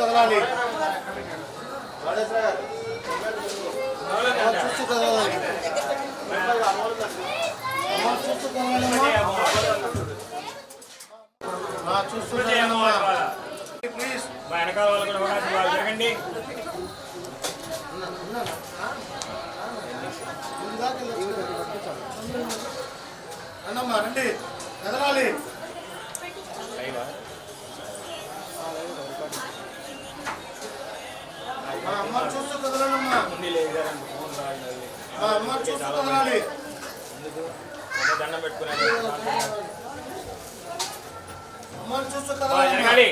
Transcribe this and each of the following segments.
కదలాలి చూస్తూ కదలాలి చూస్తూ ప్లీజ్ వెనకాల వాళ్ళు కూడా జరగండి. అన్నమ్మా రండి కదలాలి మా అమ్మ చూస్తూ కదలనమ్మా మా అమ్మ చూస్తూ కదలాలి దండం పెట్టుకుని అమ్మ చూస్తూ కదలాలి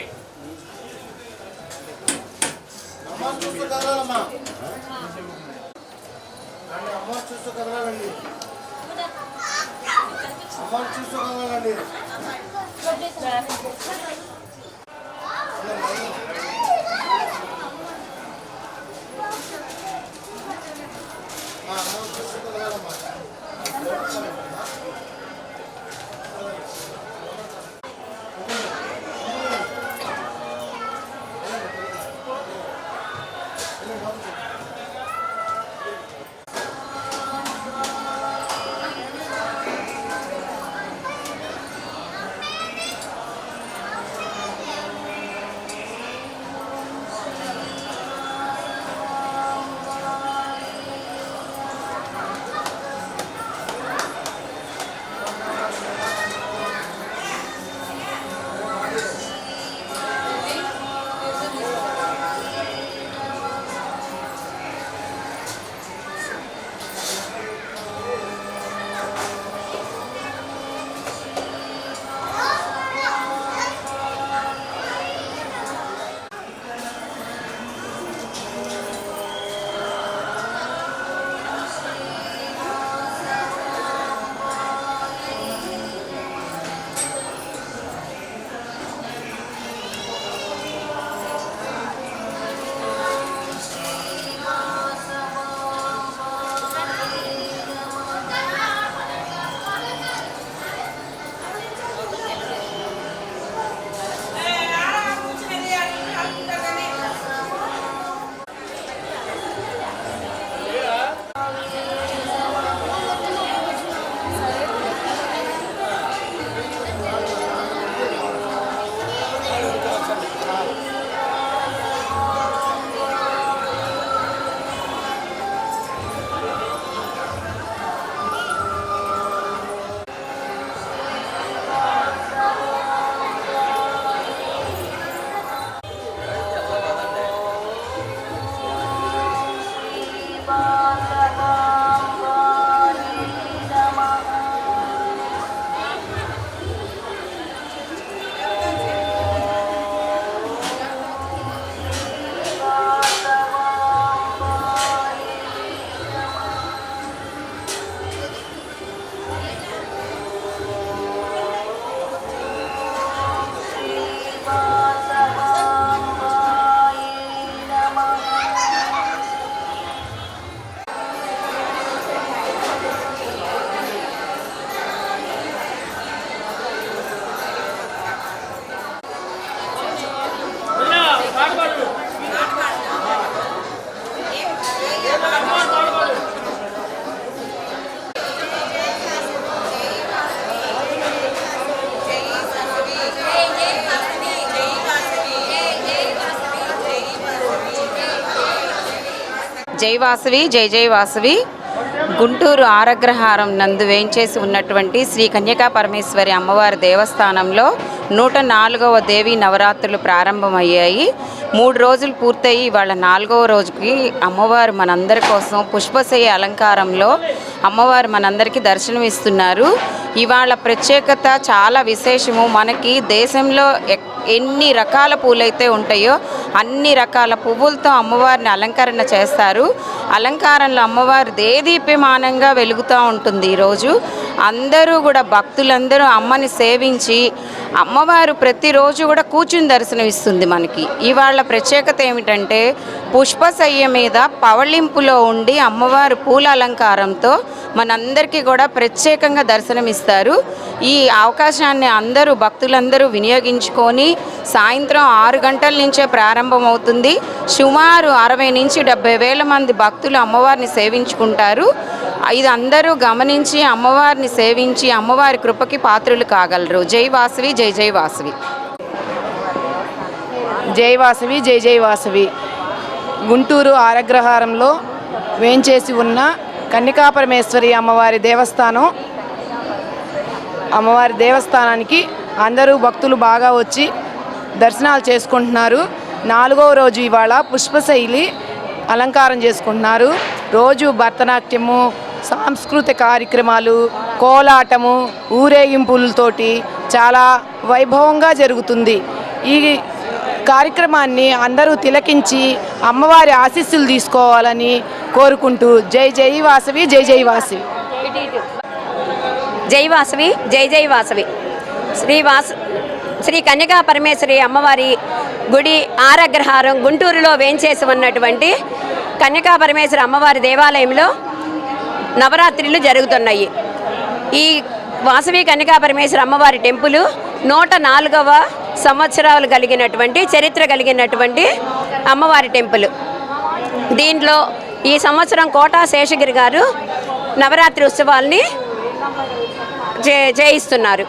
అమ్మ చూస్తూ కదలాలమ్మా అమ్మ చూస్తూ కదలాలండి అమ్మ చూస్తూ కదలాలండి అమ్మ చూస్తూ కదలాలమ్మా జై వాసవి జై జై వాసవి. గుంటూరు ఆరగ్రహారం నందు వేంచేసి ఉన్నటువంటి శ్రీ కన్యకా పరమేశ్వరి అమ్మవారి దేవస్థానంలో 104వ దేవీ నవరాత్రులు ప్రారంభమయ్యాయి. 3 రోజులు పూర్తయి వాళ్ళ 4వ రోజుకి అమ్మవారు మనందరి కోసం పుష్పశయ్య అలంకారంలో అమ్మవారు మనందరికీ దర్శనమిస్తున్నారు. ఇవాళ ప్రత్యేకత చాలా విశేషము. మనకి దేశంలో ఎన్ని రకాల పూలైతే ఉంటాయో అన్ని రకాల పువ్వులతో అమ్మవారిని అలంకరణ చేస్తారు. అలంకారంలో అమ్మవారు దేదీప్యమానంగా వెలుగుతూ ఉంటుంది. ఈరోజు అందరూ కూడా భక్తులందరూ అమ్మని సేవించి అమ్మవారు ప్రతిరోజు కూడా కూర్చుని దర్శనమిస్తుంది మనకి. ఇవాళ ప్రత్యేకత ఏమిటంటే పుష్పశయ్య మీద పవళింపులో ఉండి అమ్మవారు పూల అలంకారంతో మనందరికీ కూడా ప్రత్యేకంగా దర్శనమిస్తారు. ఈ అవకాశాన్ని అందరూ భక్తులందరూ వినియోగించుకొని సాయంత్రం 6 గంటల నుంచే ప్రారంభమవుతుంది. సుమారు 60 నుంచి 70 వేల మంది భక్తులు అమ్మవారిని సేవించుకుంటారు. ఇది అందరూ గమనించి అమ్మవారిని సేవించి అమ్మవారి కృపకి పాత్రులు కాగలరు. జై వాసవి, జై జై వాసవి. జై వాసవి, జై జై వాసవి. గుంటూరు ఆరగ్రహారంలో వేంచేసి ఉన్న కన్యకాపరమేశ్వరి అమ్మవారి దేవస్థానానికి అందరూ భక్తులు బాగా వచ్చి దర్శనాలు చేసుకుంటున్నారు. 4వ రోజు ఇవాళ పుష్పశైలి అలంకారం చేసుకుంటున్నారు. రోజు భరతనాట్యము, సాంస్కృతిక కార్యక్రమాలు, కోలాటము, ఊరేగింపులతోటి చాలా వైభవంగా జరుగుతుంది. ఈ కార్యక్రమాన్ని అందరూ తిలకించి అమ్మవారి ఆశీస్సులు తీసుకోవాలని కోరుకుంటూ జై జై వాసవి, జై జై వాసవి. జై వాసవి, జై జై వాసవి. శ్రీ కన్యకా పరమేశ్వరి అమ్మవారి గుడి ఆరగ్రహారం గుంటూరులో వేంచేసి ఉన్నటువంటి కన్యకా పరమేశ్వరి అమ్మవారి దేవాలయంలో నవరాత్రులు జరుగుతున్నాయి. ఈ వాసవి కన్యకా పరమేశ్వరి అమ్మవారి టెంపుల్ 104వ సంవత్సరాలు కలిగినటువంటి చరిత్ర కలిగినటువంటి అమ్మవారి టెంపుల్. దీంట్లో ఈ సంవత్సరం కోటా శేషగిరి గారు నవరాత్రి ఉత్సవాల్ని చేయిస్తున్నారు.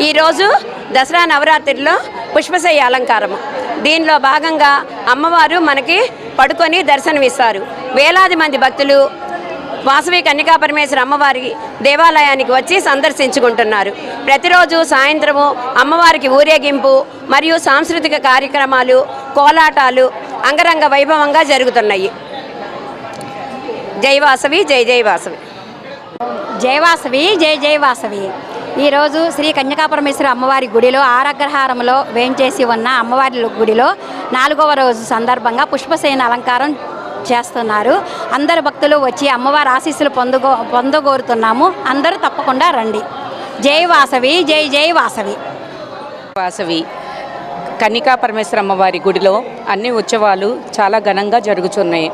ఈరోజు దసరా నవరాత్రిలో పుష్పశయ్య అలంకారము. దీనిలో భాగంగా అమ్మవారు మనకి పడుకొని దర్శనమిస్తారు. వేలాది మంది భక్తులు వాసవి కన్యకా పరమేశ్వరి అమ్మవారి దేవాలయానికి వచ్చి సందర్శించుకుంటున్నారు. ప్రతిరోజు సాయంత్రము అమ్మవారికి ఊరేగింపు మరియు సాంస్కృతిక కార్యక్రమాలు, కోలాటాలు అంగరంగ వైభవంగా జరుగుతున్నాయి. జై వాసవి, జై జై వాసవి. జై వాసవి, జై జై వాసవి. ఈరోజు శ్రీ కన్యకాపరమేశ్వరి అమ్మవారి గుడిలో ఆరగ్రహారంలో వేంచేసి ఉన్న అమ్మవారి గుడిలో 4వ రోజు సందర్భంగా పుష్పశయన అలంకారం చేస్తున్నారు. అందరు భక్తులు వచ్చి అమ్మవారి ఆశీస్సులు పొందగోరుతున్నాము. అందరూ తప్పకుండా రండి. జై వాసవి, జై జై వాసవి. వాసవి కన్యకా పరమేశ్వరి అమ్మవారి గుడిలో అన్ని ఉత్సవాలు చాలా ఘనంగా జరుగుతున్నాయి.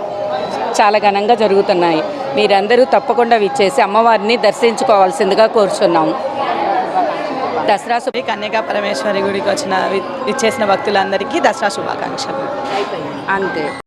మీరందరూ తప్పకుండా విచ్చేసి అమ్మవారిని దర్శించుకోవాల్సిందిగా కోరుచున్నాము. దసరా కన్యకా పరమేశ్వరి గుడికి ఇచ్చేసిన భక్తులందరికీ దసరా శుభాకాంక్షలు. అంతే.